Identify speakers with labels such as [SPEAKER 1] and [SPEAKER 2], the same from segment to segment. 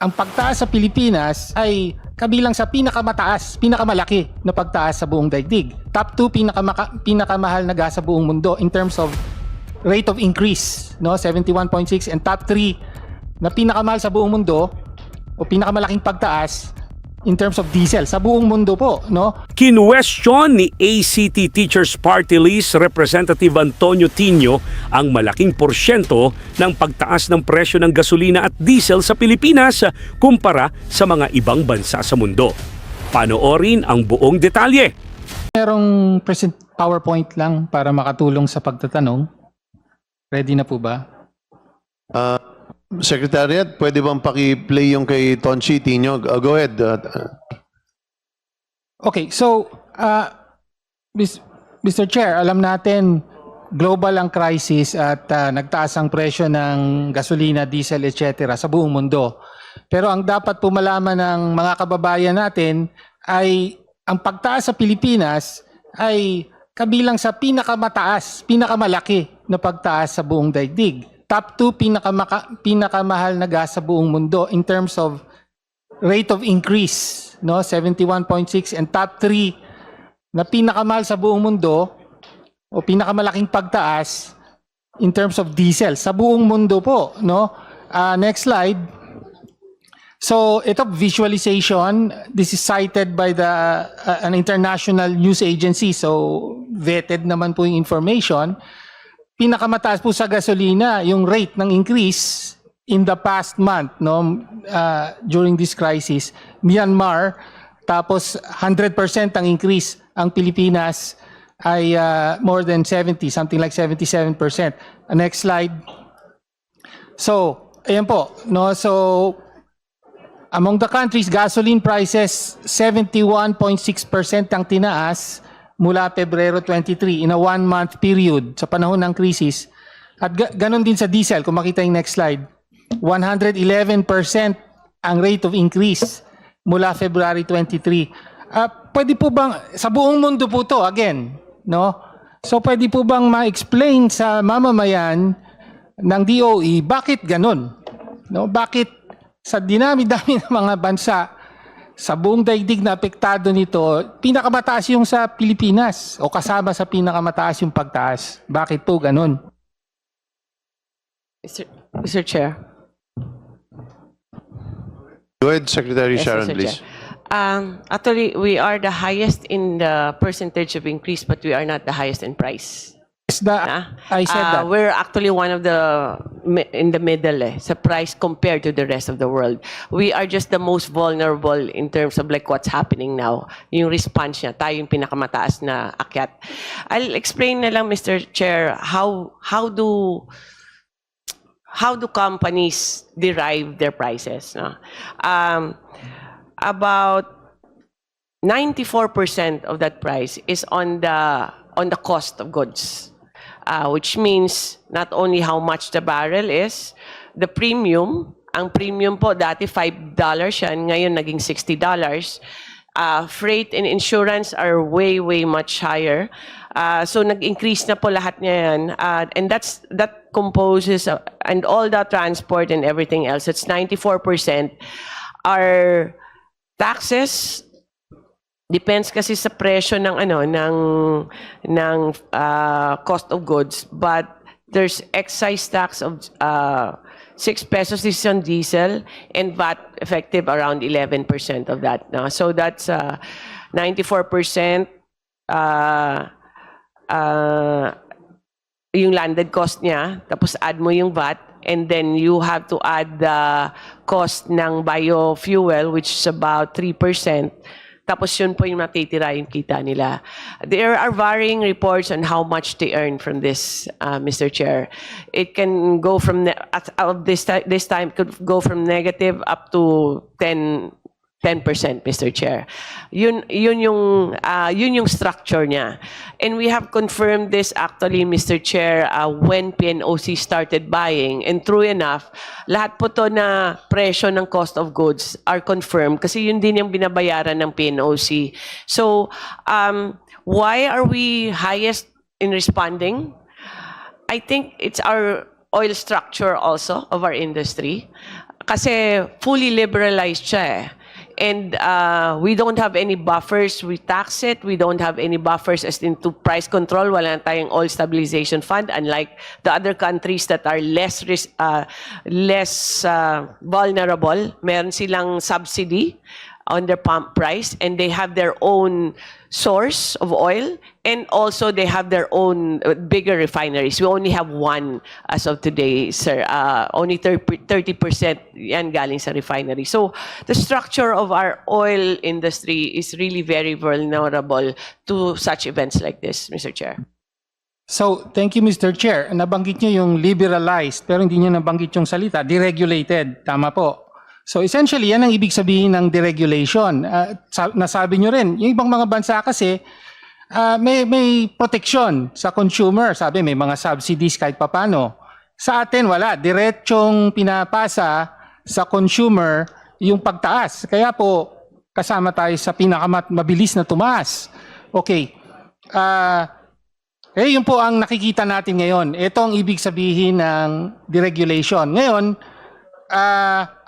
[SPEAKER 1] ang pagtaas sa Pilipinas ay kabilang sa pinakamalaki na pagtaas sa buong daigdig. Top 2 pinakamahal na gas sa buong mundo in terms of rate of increase, no? 71.6, and top 3 na pinakamahal sa buong mundo o pinakamalaking pagtaas in terms of diesel sa buong mundo po, no?
[SPEAKER 2] Kinwestiyon ni ACT Teachers Party List Representative Antonio Tino ang malaking porsyento ng pagtaas ng presyo ng gasolina at diesel sa Pilipinas kumpara sa mga ibang bansa sa mundo. Panoorin ang buong detalye.
[SPEAKER 1] Merong present PowerPoint lang para makatulong sa pagtatanong. Ready na po ba?
[SPEAKER 3] Secretariat, pwede bang paki-play yung kay Tonchi Tino? Go ahead.
[SPEAKER 1] Okay, so Mr. Chair, alam natin global ang crisis at nagtaas ang presyo ng gasolina, diesel, etc. sa buong mundo. Pero ang dapat po malaman ng mga kababayan natin ay ang pagtaas sa Pilipinas ay kabilang sa pinakamalaki na pagtaas sa buong daigdig. Top 2 pinakamahal na gas sa buong mundo in terms of rate of increase, no? 71.6, and top 3 na pinakamahal sa buong mundo o pinakamalaking pagtaas in terms of diesel sa buong mundo po, no? Next slide. So ito visualization, this is cited by an international news agency, so vetted naman po yung information. Pinakamataas po sa gasolina yung rate ng increase in the past month, no, during this crisis. Myanmar, tapos 100% ang increase. Ang Pilipinas ay more than 70, something like 77%. Next slide. So, ayan po, no, so among the countries, gasoline prices 71.6% ang tinaas mula Pebrero 23 in a 1-month period sa panahon ng krisis. At ganon din sa diesel, kung makita yung next slide. 111% ang rate of increase mula February 23. Pwede po bang, sa buong mundo po to again, no? So pwede po bang ma-explain sa mamamayan ng DOE bakit ganon? No? Bakit sa dinami-dami ng mga bansa sa buong daigdig na apektado nito, pinakamataas yung sa Pilipinas o kasama sa pinakamataas yung pagtaas. Bakit po ganun?
[SPEAKER 4] Mr. Chair.
[SPEAKER 3] Go ahead, Secretary
[SPEAKER 4] Yes,
[SPEAKER 3] Sharon,
[SPEAKER 4] Mr.
[SPEAKER 3] please.
[SPEAKER 4] Chair. Actually, we are the highest in the percentage of increase, but we are not the highest in price.
[SPEAKER 1] I said that.
[SPEAKER 4] We're actually one of the in the middle sa price compared to the rest of the world. We are just the most vulnerable in terms of like what's happening now. Yung response niya, tayo yung pinakamataas na akyat. I'll explain na lang, Mr. Chair, how do companies derive their prices. No? About 94% of that price is on the cost of goods. Which means not only how much the barrel is, the premium, ang premium po dati $5 yan, ngayon naging $60. Freight and insurance are way much higher. So nag-increase na po lahat niya yan. And that composes, and all the transport and everything else, it's 94%. Our taxes, depends kasi sa presyo ng cost of goods, but there's excise tax of 6 pesos. This is on diesel, and VAT effective around 11% of that. No? So that's 94%. Yung landed cost niya, tapos add mo yung VAT, and then you have to add the cost ng biofuel, which is about 3%. Tapos yun po yung matitira yung kita nila. There are varying reports on how much they earn from this, Mr. Chair. It can go from, this time, could go from negative up to 10%, Mr. Chair. Yun yung structure niya. And we have confirmed this actually, Mr. Chair, when PNOC started buying. And true enough, lahat po to na presyo ng cost of goods are confirmed kasi yun din yung binabayaran ng PNOC. So, why are we highest in responding? I think it's our oil structure also of our industry. Kasi fully liberalized siya eh. And we don't have any buffers. We tax it. We don't have any buffers as into price control. Wala na tayong oil stabilization fund. Unlike the other countries that are less vulnerable, meron silang subsidy on their pump price, and they have their own source of oil, and also they have their own bigger refineries. We only have one as of today, sir. Only 30% yan galing sa refinery. So the structure of our oil industry is really very vulnerable to such events like this, Mr. Chair.
[SPEAKER 1] So, thank you, Mr. Chair. Nabanggit niyo yung liberalized, pero hindi niyo nabanggit yung salita, deregulated. Tama po. So, essentially, yan ang ibig sabihin ng deregulation. Nasabi niyo rin, yung ibang mga bansa kasi, may protection sa consumer. Sabi, may mga subsidies kahit papano. Sa atin, wala. Diretsong pinapasa sa consumer yung pagtaas. Kaya po, kasama tayo sa pinakamabilis na tumaas. Okay. Yun po ang nakikita natin ngayon. Ito ang ibig sabihin ng deregulation. Ngayon,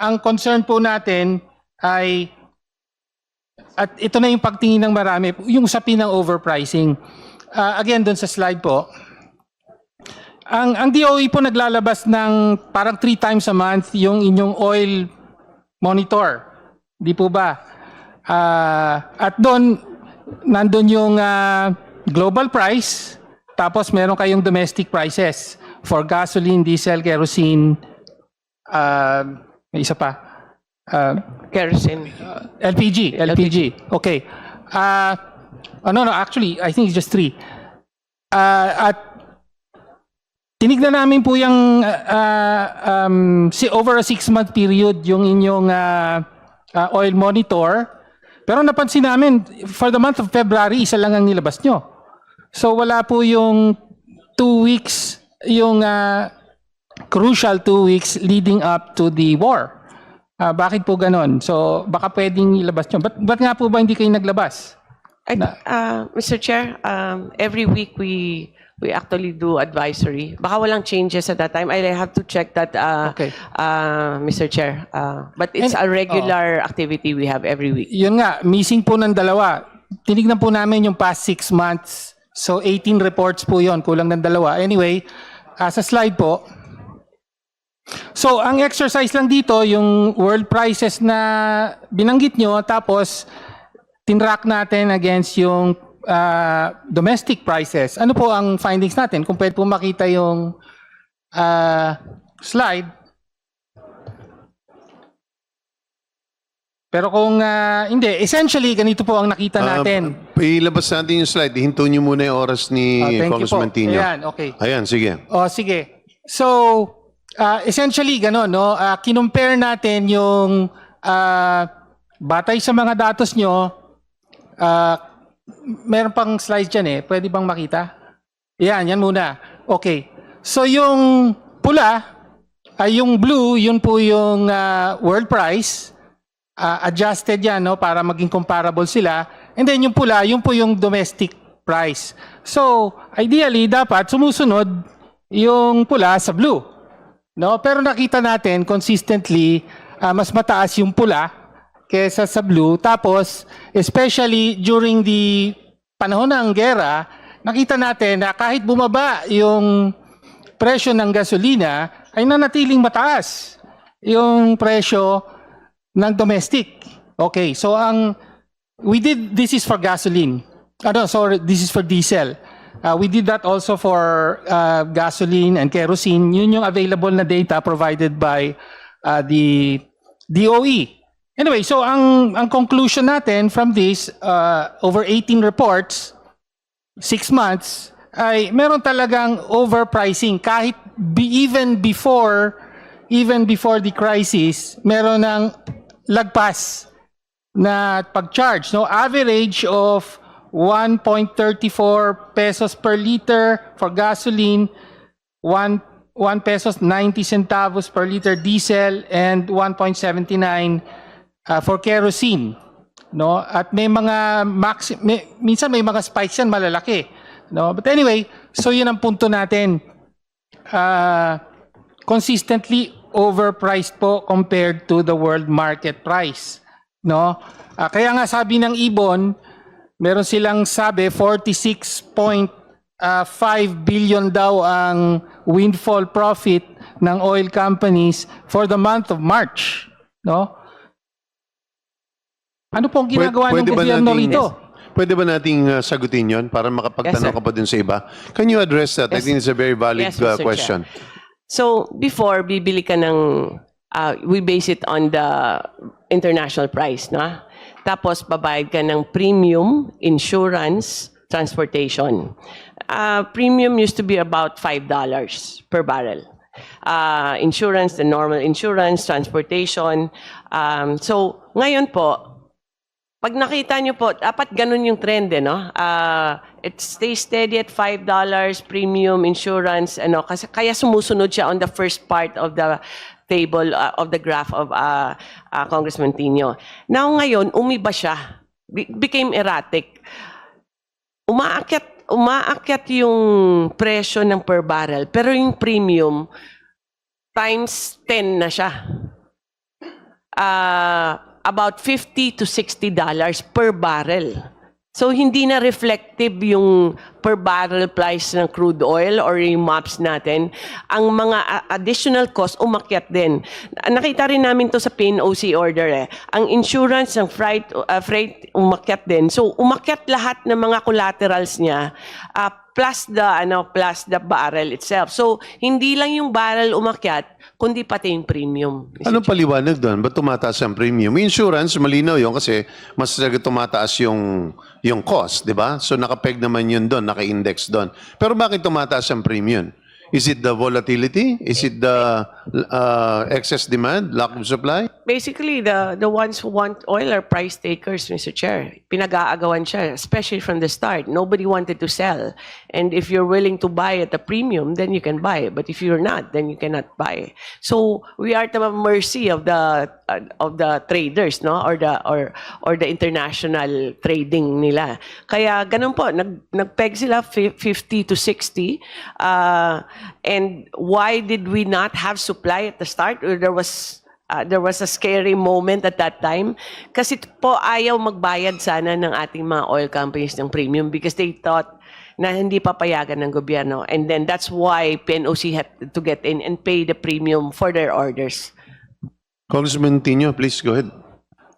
[SPEAKER 1] ang concern po natin ay, at ito na yung pagtingin ng marami, yung usapin ng overpricing. Again, doon sa slide po, ang DOE po naglalabas ng parang 3 times a month yung inyong oil monitor. Di po ba? At doon, nandun yung global price, tapos meron kayong domestic prices for gasoline, diesel, kerosene, may isa pa.
[SPEAKER 4] Kerosene.
[SPEAKER 1] LPG. Okay. No, actually, I think it's just 3. At tinignan namin po yung over a 6-month period yung inyong oil monitor. Pero napansin namin, for the month of February, isa lang ang nilabas nyo. So wala po yung 2 weeks, yung crucial 2 weeks leading up to the war. Bakit po ganon? So baka pwedeng ilabas nyo. Ba't nga po ba hindi kayo naglabas?
[SPEAKER 4] Mr. Chair, every week we actually do advisory. Baka walang changes at that time. I have to check that,
[SPEAKER 1] Okay.
[SPEAKER 4] Mr. Chair. But it's a regular activity we have every week.
[SPEAKER 1] Yun nga, missing po ng dalawa. Tinignan po namin yung past 6 months. So 18 reports po yon, kulang ng dalawa. Anyway, sa slide po. So ang exercise lang dito, yung world prices na binanggit nyo, tapos tinrack natin against yung domestic prices. Ano po ang findings natin? Kung pwede po makita yung slide. Pero kung hindi, essentially, ganito po ang nakita natin.
[SPEAKER 3] Ilabas natin yung slide. Hinto niyo muna yung oras ni
[SPEAKER 1] Thank you po.
[SPEAKER 3] Congressman Tino.
[SPEAKER 1] Ayan, okay.
[SPEAKER 3] Ayan, sige.
[SPEAKER 1] Sige. So, essentially, gano'n, no? Kinumpare natin yung batay sa mga datos nyo. Meron pang slides dyan eh. Pwede bang makita? Yan muna. Okay. So, yung pula, yung blue, yun po yung world price. Adjusted yan, no? Para maging comparable sila. And then yung pula, yun po yung domestic price. So, ideally, dapat sumusunod yung pula sa blue. No? Pero nakita natin consistently, mas mataas yung pula kesa sa blue. Tapos, especially during the panahon ng gera, nakita natin na kahit bumaba yung presyo ng gasolina, ay nanatiling mataas yung presyo ng domestic. Okay, so this is for gasoline. Sorry, this is for diesel. We did that also for gasoline and kerosene. Yun yung available na data provided by the DOE. Anyway, so ang conclusion natin from this, over 18 reports, 6 months, ay meron talagang overpricing. Kahit even before the crisis, meron ng lagpas na pag-charge. No? Average of 1.34 pesos per liter for gasoline, 1 pesos 90 centavos per liter diesel, and 1.79 for kerosene. No? At may mga minsan may mga spikes yan malalaki. No? But anyway, so yun ang punto natin. Consistently overpriced po compared to the world market price, no? Kaya nga sabi ng Ibon, meron silang sabi 46.5 billion daw ang windfall profit ng oil companies for the month of March, no? Ano pong ginagawa ng gobyerno rito?
[SPEAKER 3] Pwede ba nating sagutin yon para makapagtanong
[SPEAKER 4] Yes, sir.
[SPEAKER 3] ka pa dun sa iba? Can you address that? I
[SPEAKER 4] Yes.
[SPEAKER 3] think it's a very valid
[SPEAKER 4] Yes, Mr. Chair.
[SPEAKER 3] question.
[SPEAKER 4] So, before, bibili ka ng, we base it on the international price, no? Tapos, babayad ka ng premium, insurance, transportation. Premium used to be about $5 per barrel. Insurance, the normal insurance, transportation. So, ngayon po, pag nakita nyo po, dapat ganun yung trend, no? It stays steady at $5, premium, insurance, ano, kasi kaya sumusunod siya on the first part of the table, of the graph of Congressman Tino. Now ngayon, umiba siya. Became erratic. Umaakyat yung presyo ng per barrel, pero yung premium, times 10 na siya. About $50 to $60 per barrel. So hindi na reflective yung per barrel price ng crude oil or yung MOPS natin. Ang mga additional cost umakyat din. Nakita rin namin to sa PNOC order. Ang insurance ng freight umakyat din. So umakyat lahat ng mga collaterals niya plus the barrel itself. So hindi lang yung barrel umakyat kundi pati yung premium.
[SPEAKER 3] Anong paliwanag doon? Ba't tumataas ang premium? Insurance, malinaw yun kasi mas tumataas yung cost, di ba? So nakapeg naman yun doon, naka-index doon. Pero bakit tumataas ang premium? Is it the volatility? Is it the excess demand, lack of supply?
[SPEAKER 4] Basically, the ones who want oil are price takers, Mr. Chair. Pinag-aagawan siya, especially from the start. Nobody wanted to sell. And if you're willing to buy at a premium, then you can buy. But if you're not, then you cannot buy. So we are at the mercy of the traders, no, or the international trading nila. Kaya ganun po, nagpeg sila 50 to 60. And why did we not have supply at the start? Or there was a scary moment at that time. Kasi po ayaw magbayad sana ng ating mga oil companies ng premium because they thought na hindi papayagan ng gobyerno. And then that's why PNOC had to get in and pay the premium for their orders.
[SPEAKER 3] Congressman Tino, please go ahead.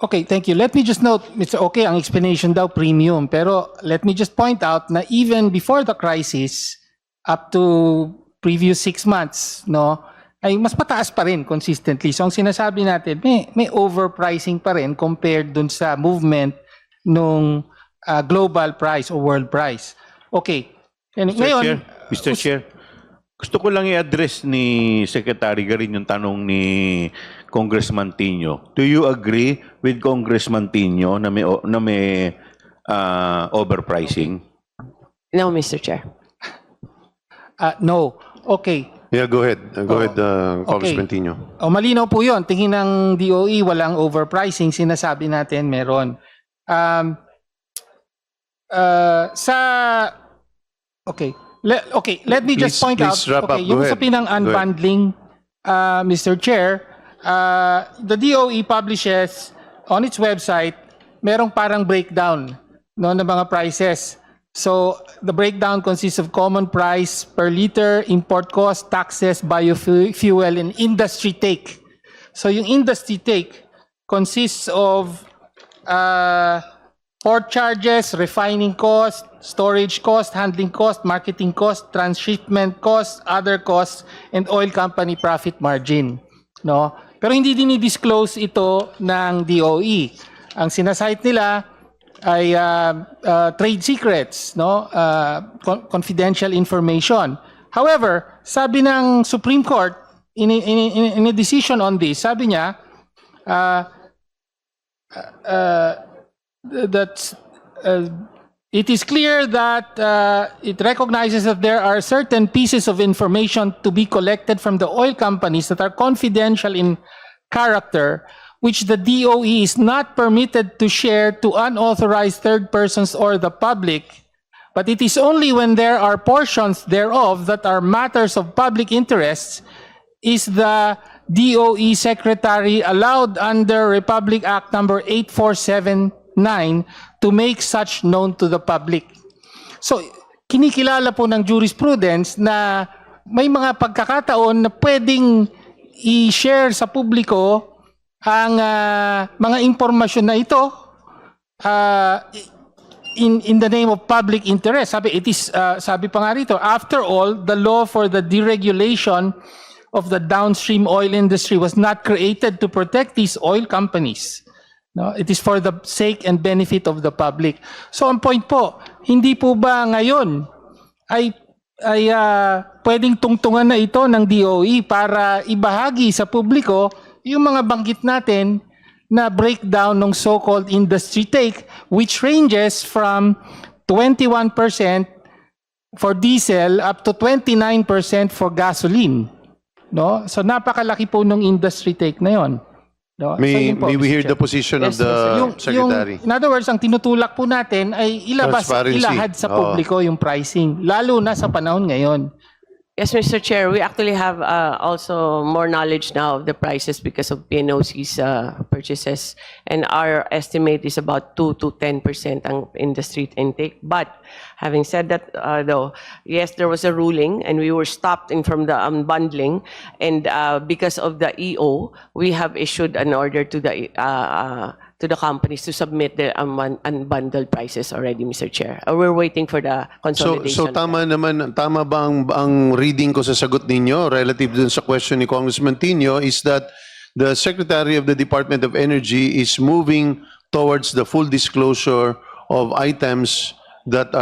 [SPEAKER 1] Okay, thank you. Let me just note, Mr. Okay, ang explanation daw premium. Pero let me just point out na even before the crisis, up to previous 6 months, no, ay mas mataas pa rin consistently. So ang sinasabi natin, may overpricing pa rin compared dun sa movement nung global price o world price. Okay. And ngayon,
[SPEAKER 5] Mr. Chair, gusto ko lang i-address ni Secretary Garin yung tanong ni Congressman Tino. Do you agree with Congressman Tino na may overpricing?
[SPEAKER 4] No, Mr. Chair.
[SPEAKER 1] no. Okay.
[SPEAKER 3] Yeah, go ahead. Go ahead, Congressman Tino.
[SPEAKER 1] O malinaw po yun. Tingin ng DOE, walang overpricing. Sinasabi natin, meron. Let me just point out.
[SPEAKER 3] Please wrap up. Go
[SPEAKER 1] Yung
[SPEAKER 3] ahead.
[SPEAKER 1] sa pinang unbundling, Mr. Chair, the DOE publishes on its website, merong parang breakdown, no, ng mga prices. So the breakdown consists of common price per liter, import cost, taxes, biofuel, and industry take. So yung industry take consists of port charges, refining cost, storage cost, handling cost, marketing cost, transshipment cost, other costs, and oil company profit margin. No? Pero hindi dinidisclose ito ng DOE. Ang sinasite nila ay trade secrets, no? Confidential information. However, sabi ng Supreme Court in a decision on this, sabi niya that it is clear that it recognizes that there are certain pieces of information to be collected from the oil companies that are confidential in character, which the DOE is not permitted to share to unauthorized third persons or the public, but it is only when there are portions thereof that are matters of public interest is the DOE Secretary allowed under Republic Act number 8479 to make such known to the public. So, kinikilala po ng jurisprudence na may mga pagkakataon na pwedeng i-share sa publiko ang mga impormasyon na ito in the name of public interest. Sabi pa nga rito, after all, the law for the deregulation of the downstream oil industry was not created to protect these oil companies. No, it is for the sake and benefit of the public. So ang point po, hindi po ba ngayon ay pwedeng tungtungan na ito ng DOE para ibahagi sa publiko yung mga banggit natin na breakdown ng so-called industry take, which ranges from 21% for diesel up to 29% for gasoline. No? So napakalaki po ng industry take na yon. No? So,
[SPEAKER 3] May
[SPEAKER 1] yun po,
[SPEAKER 3] we
[SPEAKER 1] Mr.
[SPEAKER 3] hear
[SPEAKER 1] Chair.
[SPEAKER 3] the position of
[SPEAKER 4] Yes,
[SPEAKER 3] the Secretary.
[SPEAKER 1] In other words, ang tinutulak po natin ay
[SPEAKER 3] Transparency.
[SPEAKER 1] ilahad sa
[SPEAKER 3] Oo.
[SPEAKER 1] publiko yung pricing, lalo na sa panahon ngayon.
[SPEAKER 4] Yes, Mr. Chair, we actually have also more knowledge now of the prices because of PNOC's purchases, and our estimate is about 2 to 10% ang industry intake. But having said that, though, yes, there was a ruling, and we were stopped from the unbundling, and because of the EO, we have issued an order to the companies to submit the unbundled prices already, Mr. Chair. We're waiting for the consolidation.
[SPEAKER 3] So tama ba ang reading ko sa sagot ninyo relative dun sa question ni Congressman Tino is that the Secretary of the Department of Energy is moving towards the full disclosure of items that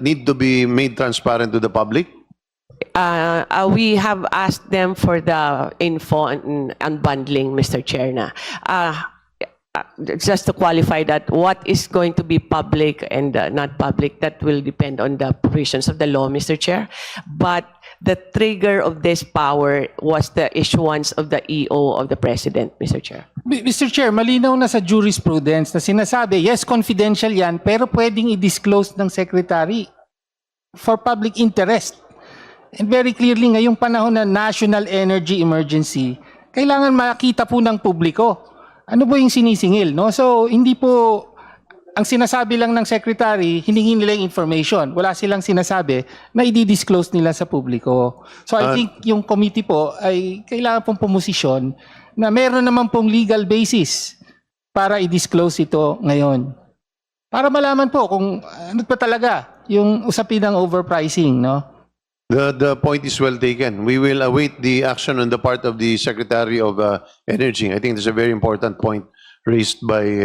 [SPEAKER 3] need to be made transparent to the public?
[SPEAKER 4] We have asked them for the info and unbundling, Mr. Chair, na. Just to qualify that, what is going to be public and not public, that will depend on the provisions of the law, Mr. Chair. But the trigger of this power was the issuance of the EO of the President, Mr. Chair.
[SPEAKER 1] Mr. Chair, malinaw na sa jurisprudence na sinasabi, yes, confidential yan, pero pwedeng i-disclose ng Secretary for public interest. And very clearly, ngayong panahon na national energy emergency, kailangan makita po ng publiko. Ano po yung sinisingil, no? So, hindi po, ang sinasabi lang ng Secretary, hiningi nila yung information. Wala silang sinasabi na i-disclose nila sa publiko. So, I think yung committee po ay kailangan pong pumosisyon na meron naman pong legal basis para i-disclose ito ngayon. Para malaman po kung ano pa talaga yung usapin ng overpricing, no?
[SPEAKER 3] The point is well taken. We will await the action on the part of the Secretary of Energy. I think that's a very important point raised by